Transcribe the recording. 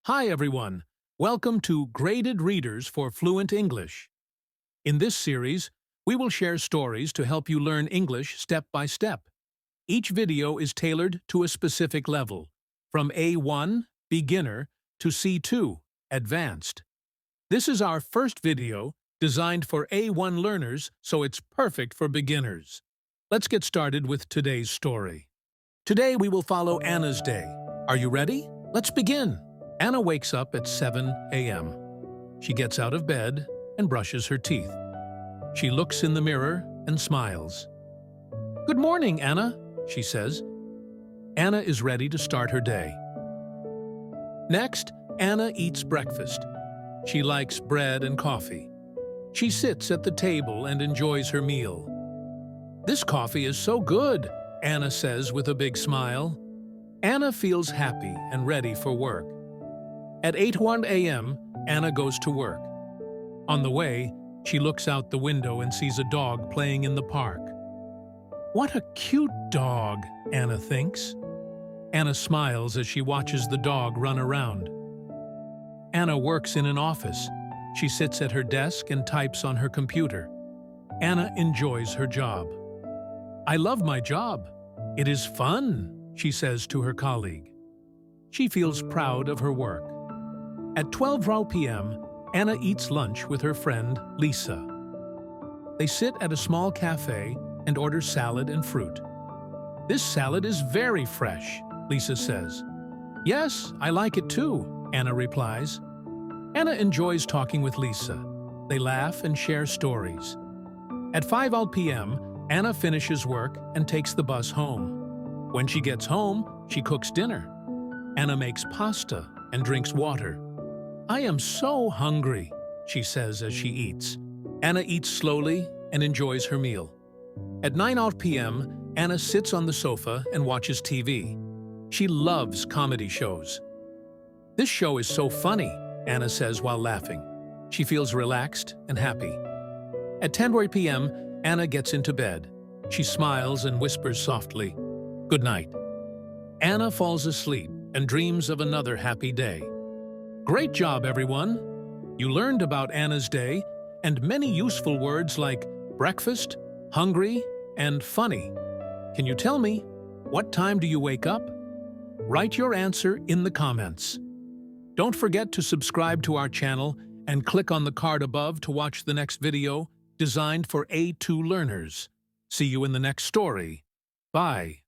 Hi everyone, welcome to Graded Readers for Fluent English. In this series, we will share stories to help you learn English step by step. Each video is tailored to a specific level, from A1, Beginner, to C2, Advanced. This is our first video, designed for A1 learners, so it's perfect for beginners. Let's get started with today's story. Today we will follow Anna's day. Are you ready? Let's begin. Anna wakes up at 7 a.m. She gets out of bed and brushes her teeth. She looks in the mirror and smiles. "Good morning, Anna," she says. Anna is ready to start her day. Next, Anna eats breakfast. She likes bread and coffee. She sits at the table and enjoys her meal. "This coffee is so good," Anna says with a big smile. Anna feels happy and ready for work. At 8:01 a.m., Anna goes to work. On the way, she looks out the window and sees a dog playing in the park. "What a cute dog," Anna thinks. Anna smiles as she watches the dog run around. Anna works in an office. She sits at her desk and types on her computer. Anna enjoys her job. "I love my job. It is fun," she says to her colleague. She feels proud of her work. At 12 p.m., Anna eats lunch with her friend, Lisa. They sit at a small cafe and order salad and fruit. "This salad is very fresh," Lisa says. "Yes, I like it too," Anna replies. Anna enjoys talking with Lisa. They laugh and share stories. At 5 p.m., Anna finishes work and takes the bus home. When she gets home, she cooks dinner. Anna makes pasta and drinks water. "I am so hungry," she says as she eats. Anna eats slowly and enjoys her meal. At 9 p.m., Anna sits on the sofa and watches TV. She loves comedy shows. "This show is so funny," Anna says while laughing. She feels relaxed and happy. At 10 p.m., Anna gets into bed. She smiles and whispers softly, "Good night." Anna falls asleep and dreams of another happy day. Great job, everyone! You learned about Anna's day and many useful words like breakfast, hungry, and funny. Can you tell me, what time do you wake up? Write your answer in the comments. Don't forget to subscribe to our channel and click on the card above to watch the next video designed for A2 learners. See you in the next story. Bye.